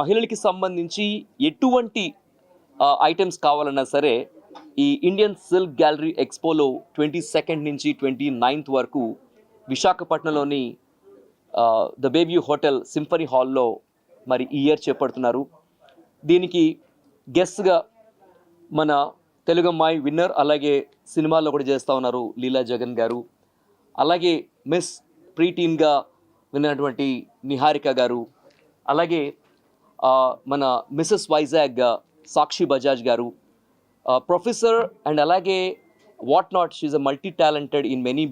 మహిళలకి సంబంధించి ఎటువంటి ఐటమ్స్ కావాలన్నా సరే ఈ ఇండియన్ సిల్క్ గ్యాలరీ ఎక్స్పోలో 22nd నుంచి 29th వరకు విశాఖపట్నంలోని ద బేవ్యూ హోటల్ సింఫనీ హాల్లో మరి ఈ ఇయర్ చేపడుతున్నారు. దీనికి గెస్ట్గా మన తెలుగు అమ్మాయి విన్నర్, అలాగే సినిమాల్లో కూడా చేస్తూ ఉన్నారు లీలా జగన్ గారు, అలాగే మిస్ ప్రీ టీన్గా విన్నటువంటి నిహారిక గారు, అలాగే మన మిసెస్ వైజాగ్ సాక్షి బజాజ్ గారు, ప్రొఫెసర్ అండ్ అలాగే what not she a multi talented in many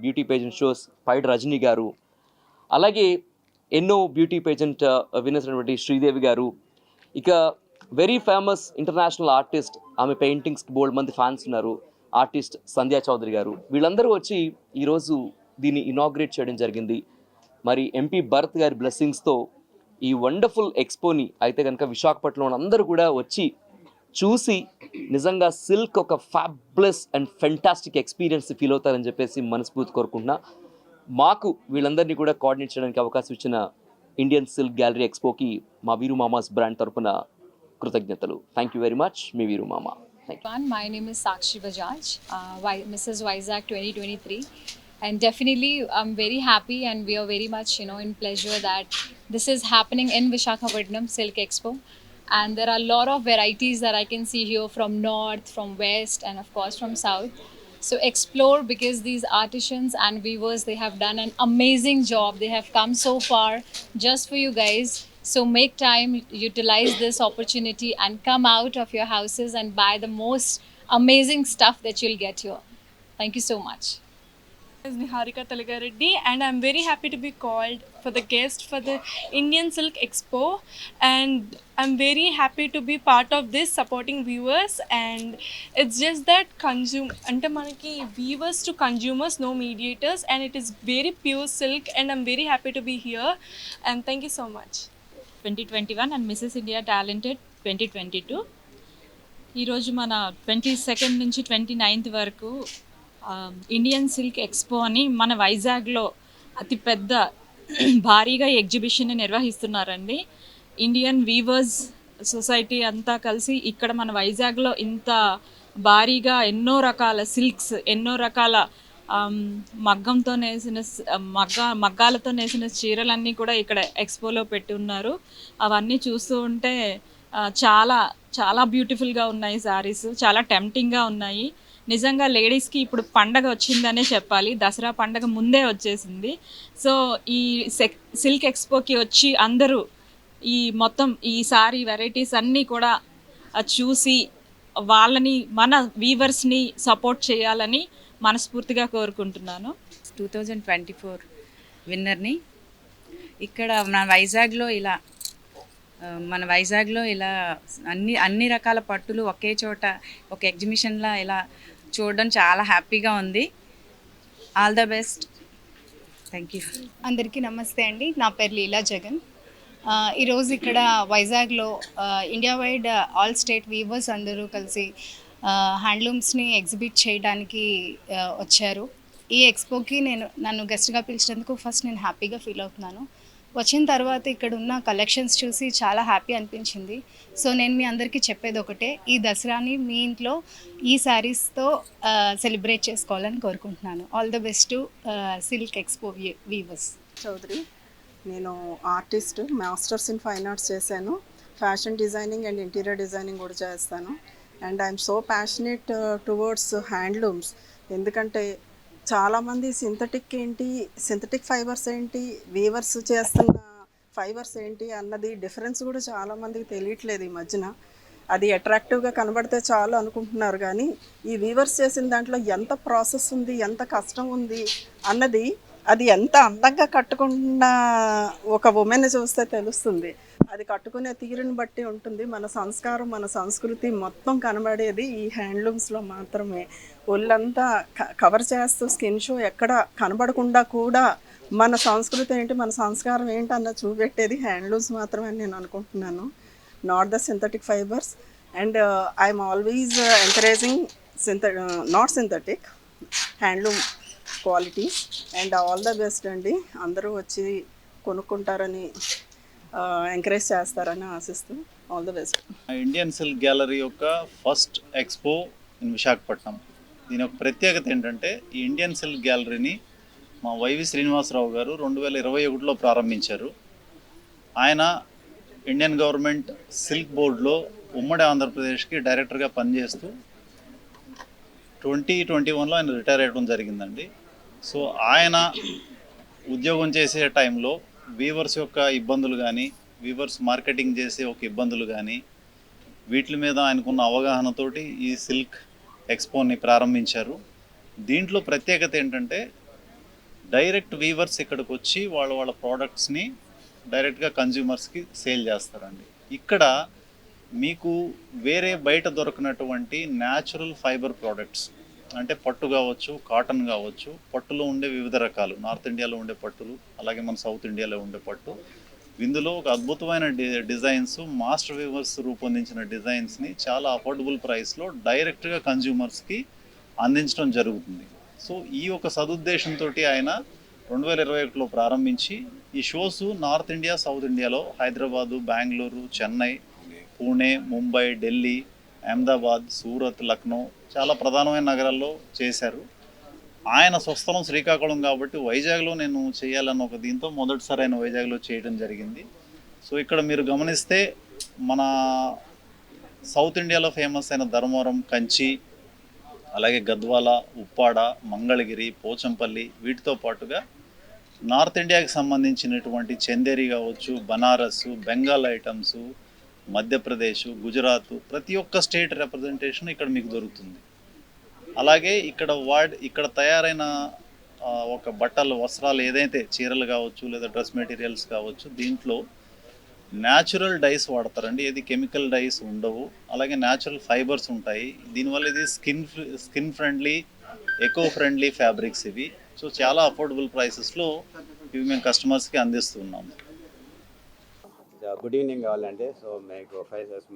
beauty pageant shows పైడ్ రజనీ గారు, అలాగే ఎన్నో బ్యూటీ పేజెంట్ విన్నటువంటి శ్రీదేవి గారు, ఇక వెరీ ఫేమస్ ఇంటర్నేషనల్ ఆర్టిస్ట్, ఆమె పెయింటింగ్స్కి బోల్డ్ మంది ఫ్యాన్స్ ఉన్నారు, ఆర్టిస్ట్ సంధ్యా చౌదరి గారు. వీళ్ళందరూ వచ్చి ఈరోజు దీన్ని ఇనాగ్రేట్ చేయడం జరిగింది. మరి ఎంపీ భరత్ గారి బ్లెస్సింగ్స్తో ఈ వండర్ఫుల్ ఎక్స్పోని అయితే కనుక విశాఖపట్నంలో అందరూ కూడా వచ్చి చూసి నిజంగా సిల్క్ ఒక fables and fantastic experience feel అవుతారని చెప్పేసి మనస్ఫూర్తి కోరుకుంటున్నా. మాకు వీళ్ళందరినీ కూడా కోఆర్డినేట్ చేయడానికి అవకాశం ఇచ్చిన ఇండియన్ సిల్క్ గ్యాలరీ ఎక్స్పోకి మా వీరు మామాస్ బ్రాండ్ తరపున కృతజ్ఞతలు. Thank you very much. మీ వీరు మామ. My name is Sakshi Bajaj, Mrs. Vizag 2023, and definitely I'm very happy and we are very much in pleasure that this is happening in Visakhapatnam Silk Expo, and there are a lot of varieties that I can see here from north, from west, and of course from south. So explore, because these artisans and weavers, they have done an amazing job. They have come so far just for you guys. So make time, utilize this opportunity and come out of your houses and buy the most amazing stuff that you'll get here. Thank you so much. Is Niharika Talagareddy, and I'm very happy to be called for the guest for the Indian Silk Expo, and I'm very happy to be part of this, supporting viewers. And it's just that ante manaki viewers to consumers, no mediators, and it is very pure silk, and I'm very happy to be here, and thank you so much. 2021 and Mrs. India Talented 2022. ఈరోజు మన 22nd నుంచి 29th వరకు Indian silk expo అని మన వైజాగ్లో అతిపెద్ద భారీగా exhibition నిర్వహిస్తున్నారండి. Indian weavers society అంతా కలిసి ఇక్కడ మన వైజాగ్లో ఇంత భారీగా ఎన్నో రకాల సిల్క్స్, ఎన్నో రకాల మగ్గంతో నేసిన మగ్గాలతో నేసిన చీరలన్నీ కూడా ఇక్కడ ఎక్స్పోలో పెట్టి ఉన్నారు. అవన్నీ చూస్తూ ఉంటే చాలా చాలా బ్యూటిఫుల్గా ఉన్నాయి శారీస్, చాలా టెంప్టింగ్గా ఉన్నాయి. నిజంగా లేడీస్కి ఇప్పుడు పండగ వచ్చిందనే చెప్పాలి, దసరా పండగ ముందే వచ్చేసింది. సో ఈ సిల్క్ ఎక్స్పోకి వచ్చి అందరూ ఈ మొత్తం ఈ సారీ వెరైటీస్ అన్నీ కూడా చూసి వాళ్ళని, మన వీవర్స్ని సపోర్ట్ చేయాలని మనస్ఫూర్తిగా కోరుకుంటున్నాను. 2024 విన్నర్ని ఇక్కడ మన వైజాగ్లో ఇలా అన్ని రకాల పట్టులు ఒకే చోట ఒక ఎగ్జిబిషన్లా ఇలా చూడడం చాలా హ్యాపీగా ఉంది. All the best. Thank you. అందరికీ నమస్తే అండి. నా పేరు లీలా జగన్. ఈరోజు ఇక్కడ వైజాగ్లో India wide all state weavers అందరూ కలిసి హ్యాండ్లూమ్స్ని ఎగ్జిబిట్ చేయడానికి వచ్చారు. ఈ ఎక్స్పోకి నన్ను గెస్ట్గా పిలిచినందుకు ఫస్ట్ నేను హ్యాపీగా ఫీల్ అవుతున్నాను. వచ్చిన తర్వాత ఇక్కడ ఉన్న కలెక్షన్స్ చూసి చాలా హ్యాపీ అనిపించింది. సో నేను మీ అందరికీ చెప్పేది ఒకటే, ఈ దసరాని మీ ఇంట్లో ఈ శారీస్తో సెలబ్రేట్ చేసుకోవాలని కోరుకుంటున్నాను. All the best to silk expo weavers. Chowdary, నేను artist, masters in fine arts చేశాను. Fashion designing and interior designing కూడా చేస్తాను. And I'm so passionate towards handlooms. ఎందుకంటే చాలామంది సింథటిక్ ఫైబర్స్ ఏంటి, వీవర్స్ చేస్తున్న ఫైబర్స్ ఏంటి అన్నది డిఫరెన్స్ కూడా చాలామందికి తెలియట్లేదు ఈ మధ్యన. అది అట్రాక్టివ్గా కనబడితే చాలు అనుకుంటున్నారు, కానీ ఈ వీవర్స్ చేసిన దాంట్లో ఎంత ప్రాసెస్ ఉంది, ఎంత కష్టం ఉంది అన్నది, అది ఎంత అందంగా కట్టుకున్న ఒక ఉమెన్ చూస్తే తెలుస్తుంది. అది కట్టుకునే తీరుని బట్టి ఉంటుంది. మన సంస్కారం, మన సంస్కృతి మొత్తం కనబడేది ఈ హ్యాండ్లూమ్స్లో మాత్రమే. ఒళ్ళంతా కవర్ చేస్తూ స్కిన్ షో ఎక్కడ కనబడకుండా కూడా మన సంస్కృతి ఏంటి, మన సంస్కారం ఏంటి అన్న చూపెట్టేది హ్యాండ్లూమ్స్ మాత్రమే అని నేను అనుకుంటున్నాను. Not the synthetic fibres. And I'm always encouraging not synthetic handloom qualities. And all the best అండి. అందరూ వచ్చి కొనుక్కుంటారని ఎంకరేజ్ చేస్తారని ఆశిస్తూ all the best. Indian silk gallery యొక్క ఫస్ట్ ఎక్స్పో ఇన్ విశాఖపట్నం. దీని యొక్క ప్రత్యేకత ఏంటంటే ఈ ఇండియన్ సిల్క్ గ్యాలరీని మా వైవి శ్రీనివాసరావు గారు 2021లో ప్రారంభించారు. ఆయన ఇండియన్ గవర్నమెంట్ సిల్క్ బోర్డులో ఉమ్మడి ఆంధ్రప్రదేశ్కి డైరెక్టర్గా పనిచేస్తూ 2021లో ఆయన రిటైర్ అవ్వడం జరిగిందండి. సో ఆయన ఉద్యోగం చేసే టైంలో వీవర్స్ యొక్క ఇబ్బందులు కానీ, వీవర్స్ మార్కెటింగ్ చేసే ఒక ఇబ్బందులు కానీ, వీటి మీద ఆయనకున్న అవగాహనతోటి ఈ సిల్క్ ఎక్స్పోని ప్రారంభించారు. దీంట్లో ప్రత్యేకత ఏంటంటే డైరెక్ట్ వీవర్స్ ఇక్కడికి వచ్చి వాళ్ళ ప్రోడక్ట్స్ని డైరెక్ట్గా కన్జ్యూమర్స్కి సేల్ చేస్తారండి. ఇక్కడ మీకు వేరే బయట దొరకనటువంటి న్యాచురల్ ఫైబర్ ప్రోడక్ట్స్ అంటే పట్టు కావచ్చు, కాటన్ కావచ్చు, పట్టులో ఉండే వివిధ రకాలు, నార్త్ ఇండియాలో ఉండే పట్టులు, అలాగే మన సౌత్ ఇండియాలో ఉండే పట్టు, ఇందులో ఒక అద్భుతమైన డిజైన్స్, మాస్టర్ వీవర్స్ రూపొందించిన డిజైన్స్ని చాలా అఫోర్డబుల్ ప్రైస్లో డైరెక్ట్గా కన్జ్యూమర్స్కి అందించడం జరుగుతుంది. సో ఈ ఒక సదుద్దేశంతో ఆయన 2021లో ప్రారంభించి ఈ షోస్ నార్త్ ఇండియా, సౌత్ ఇండియాలో హైదరాబాదు, బెంగళూరు, చెన్నై, పూణే, ముంబై, ఢిల్లీ, అహ్మదాబాద్, సూరత్, లక్నో చాలా ప్రధానమైన నగరాల్లో చేశారు. ఆయన స్వస్థలం శ్రీకాకుళం కాబట్టి వైజాగ్లో నేను చేయాలన్న ఒక దీంతో మొదటిసారి ఆయన వైజాగ్లో చేయడం జరిగింది. సో ఇక్కడ మీరు గమనిస్తే మన సౌత్ ఇండియాలో ఫేమస్ అయిన ధర్మవరం, కంచి, అలాగే గద్వాల, ఉప్పాడ, మంగళగిరి, పోచంపల్లి, వీటితో పాటుగా నార్త్ ఇండియాకి సంబంధించినటువంటి చందేరి కావచ్చు, బనారస్, బెంగాల్ ఐటమ్స్, మధ్యప్రదేశ్, గుజరాత్, ప్రతి ఒక్క స్టేట్ రిప్రజెంటేషన్ ఇక్కడ మీకు దొరుకుతుంది. అలాగే ఇక్కడ తయారైన ఒక బట్టలు, వస్త్రాలు ఏదైతే చీరలు కావచ్చు లేదా డ్రెస్ మెటీరియల్స్ కావచ్చు, దీంట్లో న్యాచురల్ డైస్ వాడతారండి. ఏది కెమికల్ డైస్ ఉండవు. అలాగే న్యాచురల్ ఫైబర్స్ ఉంటాయి. దీనివల్ల ఇది skin friendly, eco friendly fabrics ఇవి. సో చాలా అఫోర్డబుల్ ప్రైసెస్లో ఇవి మేము కస్టమర్స్కి అందిస్తున్నాము. గుడ్ ఈవినింగ్ కావాలండి. సో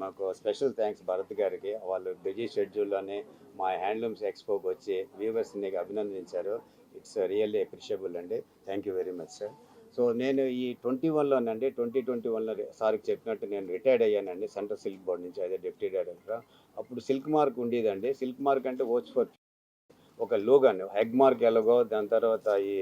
మాకు స్పెషల్ థ్యాంక్స్ భరత్ గారికి. వాళ్ళు బిజీ షెడ్యూల్లోనే మా హ్యాండ్లూమ్స్ ఎక్స్పోకి వచ్చి వ్యూవర్స్ని అభినందించారు. ఇట్స్ రియల్లీ అప్రిషియబుల్ అండి. Thank you very much sir. So నేను ఈ 2021లోనండి 2021లో సార్కి చెప్పినట్టు నేను రిటైర్డ్ అయ్యానండి సెంట్రల్ సిల్క్ బోర్డ్ నుంచి, అదే డిప్యూటీ డైరెక్టర్. అప్పుడు సిల్క్ మార్క్ ఉండేదండి. సిల్క్ మార్క్ అంటే ఓచ్ ఫర్ ఒక లోగో అండి, హెగ్ మార్క్ ఎలాగో, దాని తర్వాత ఈ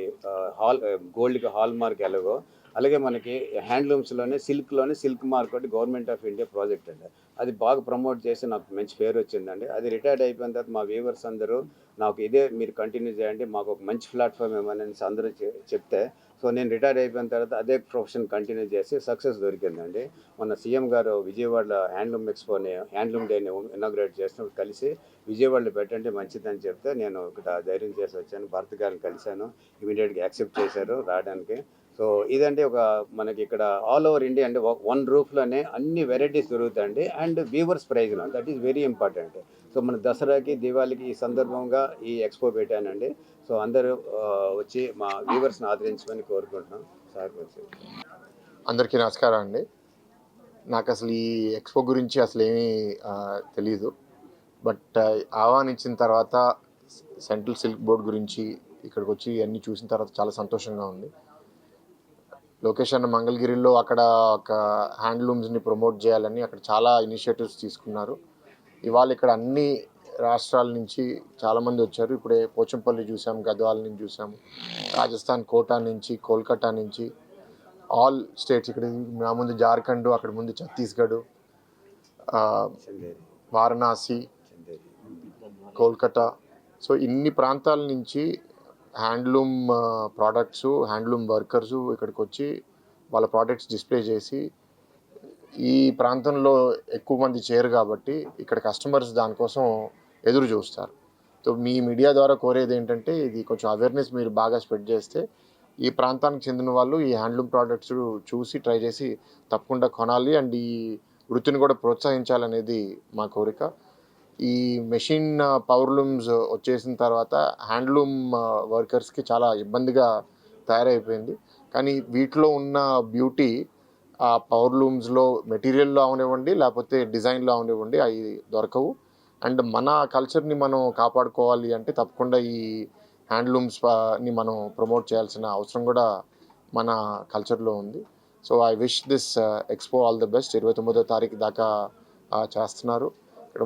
గోల్డ్కి హాల్ మార్క్ ఎలాగో, అలాగే మనకి హ్యాండ్లూమ్స్లోనే సిల్క్లోనే సిల్క్ మార్క్ ఒకటి గవర్నమెంట్ ఆఫ్ ఇండియా ప్రాజెక్ట్ అండి. అది బాగా ప్రమోట్ చేసి నాకు మంచి పేరు వచ్చిందండి. అది రిటైర్డ్ అయిపోయిన తర్వాత మా వ్యూవర్స్ అందరూ నాకు ఇదే మీరు కంటిన్యూ చేయండి, మాకు ఒక మంచి ప్లాట్ఫామ్ ఏమని అందరూ చెప్తే, సో నేను రిటైర్ అయిపోయిన తర్వాత అదే ప్రొఫెషన్ కంటిన్యూ చేసి సక్సెస్ దొరికిందండి. మొన్న సీఎం గారు విజయవాడలో హ్యాండ్లూమ్ ఎక్స్పోని, హ్యాండ్లూమ్ డేని ఇనాగ్రేట్ చేసినప్పుడు కలిసి విజయవాడలో పెట్టంటే మంచిదని చెప్తే నేను ఇక్కడ ధైర్యం చేసి వచ్చాను. భరత్ గారిని కలిశాను, ఇమీడియట్గా యాక్సెప్ట్ చేశారు రావడానికి. సో ఇదంటే ఒక మనకి ఇక్కడ ఆల్ ఓవర్ ఇండియా అంటే వన్ రూఫ్లోనే అన్ని వెరైటీస్ దొరుకుతాయండి. అండ్ వ్యూవర్స్ ప్రైజ్లో, that is very important. So మన దసరాకి, దివాళీకి ఈ సందర్భంగా ఈ ఎక్స్పో పెట్టానండి. సో అందరూ వచ్చి మా వ్యూవర్స్ని ఆదరించమని కోరుకుంటున్నాం. సార్ వచ్చి అందరికీ నమస్కారం అండి. నాకు అసలు ఈ ఎక్స్పో గురించి అసలు ఏమీ తెలీదు. బట్ ఆహ్వానించిన తర్వాత సెంట్రల్ సిల్క్ బోర్డ్ గురించి ఇక్కడికి వచ్చి అన్నీ చూసిన తర్వాత చాలా సంతోషంగా ఉంది. లొకేషన్ మంగళగిరిలో, అక్కడ ఒక హ్యాండ్లూమ్స్ని ప్రమోట్ చేయాలని అక్కడ చాలా ఇనిషియేటివ్స్ తీసుకున్నారు. ఇవాళ ఇక్కడ అన్ని రాష్ట్రాల నుంచి చాలామంది వచ్చారు. ఇప్పుడే పోచంపల్లి చూసాం, గద్వాల నుంచి చూసాము, రాజస్థాన్ కోటా నుంచి, కోల్కతా నుంచి, ఆల్ స్టేట్స్. ఇక్కడ నా ముందు జార్ఖండ్, అక్కడ ముందు ఛత్తీస్గఢ్, వారణాసి, కోల్కతా. సో ఇన్ని ప్రాంతాల నుంచి హ్యాండ్లూమ్ ప్రోడక్ట్స్, హ్యాండ్లూమ్ వర్కర్స్ ఇక్కడికి వచ్చి వాళ్ళ ప్రోడక్ట్స్ డిస్ప్లే చేసి, ఈ ప్రాంతంలో ఎక్కువ మంది చేయరు కాబట్టి ఇక్కడ కస్టమర్స్ దానికోసం ఎదురు చూస్తారు. సో మీ మీడియా ద్వారా కోరేది ఏంటంటే ఇది కొంచెం అవేర్నెస్ మీరు బాగా స్ప్రెడ్ చేస్తే ఈ ప్రాంతానికి చెందిన వాళ్ళు ఈ హ్యాండ్లూమ్ ప్రోడక్ట్స్ చూసి ట్రై చేసి తప్పకుండా కొనాలి అండ్ ఈ వృత్తిని కూడా ప్రోత్సహించాలనేది మా కోరిక. ఈ మెషిన్ పవర్లూమ్స్ వచ్చేసిన తర్వాత హ్యాండ్లూమ్ వర్కర్స్కి చాలా ఇబ్బందిగా తయారైపోయింది. కానీ వీటిలో ఉన్న బ్యూటీ ఆ పవర్లూమ్స్లో మెటీరియల్లో అవనివ్వండి, లేకపోతే డిజైన్లో అవనివ్వండి, అవి దొరకవు. అండ్ మన కల్చర్ని మనం కాపాడుకోవాలి అంటే తప్పకుండా ఈ హ్యాండ్లూమ్స్ని మనం ప్రమోట్ చేయాల్సిన అవసరం కూడా మన కల్చర్లో ఉంది. So I wish this expo all the best. 29వ తారీఖు దాకా చేస్తున్నారు. ఇక్కడ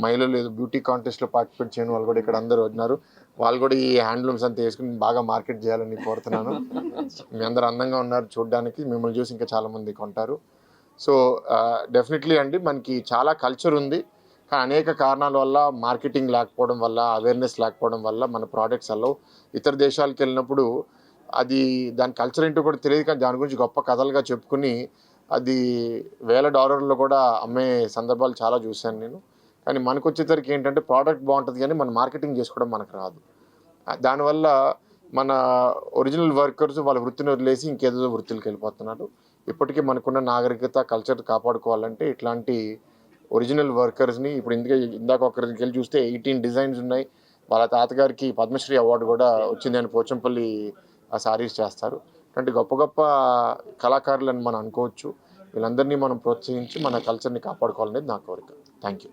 మహిళలు ఏదో బ్యూటీ కాంటెస్ట్లో పార్టిసిపేట్ చేయని వాళ్ళు కూడా ఇక్కడ అందరూ ఉన్నారు. వాళ్ళు కూడా ఈ హ్యాండ్లూమ్స్ అంతా వేసుకుని బాగా మార్కెట్ చేయాలని కోరుతున్నాను. మీ అందరూ అందంగా ఉన్నారు చూడడానికి, మిమ్మల్ని చూసి ఇంకా చాలామంది కొంటారు. సో డెఫినెట్లీ అండి, మనకి చాలా కల్చర్ ఉంది, కానీ అనేక కారణాల వల్ల, మార్కెటింగ్ లేకపోవడం వల్ల, అవేర్నెస్ లేకపోవడం వల్ల మన ప్రోడక్ట్స్ అలా ఇతర దేశాలకు వెళ్ళినప్పుడు అది దాని కల్చర్ ఏంటో కూడా తెలియదు, కానీ దాని గురించి గొప్ప కథలుగా చెప్పుకుని అది $1,000 కూడా అమ్మే సందర్భాలు చాలా చూశాను నేను. కానీ మనకు వచ్చేసరికి ఏంటంటే ప్రోడక్ట్ బాగుంటుంది కానీ మన మార్కెటింగ్ చేసుకోవడం మనకు రాదు. దానివల్ల మన ఒరిజినల్ వర్కర్స్ వాళ్ళ వృత్తిని వదిలేసి ఇంకేదో వృత్తులకు వెళ్ళిపోతున్నారు. ఇప్పటికీ మనకున్న నాగరికత కల్చర్ కాపాడుకోవాలంటే ఇట్లాంటి ఒరిజినల్ వర్కర్స్ని, ఇప్పుడు ఇందాక ఒకరికి వెళ్ళి చూస్తే 18 డిజైన్స్ ఉన్నాయి. వాళ్ళ తాతగారికి పద్మశ్రీ అవార్డు కూడా వచ్చింది అని పోచంపల్లి ఆ సారీస్ చేస్తారు. ఇట్లాంటి గొప్ప గొప్ప కళాకారులను మనం అనుకోవచ్చు. వీళ్ళందరినీ మనం ప్రోత్సహించి మన కల్చర్ని కాపాడుకోవాలనేది నా కోరిక. Thank you.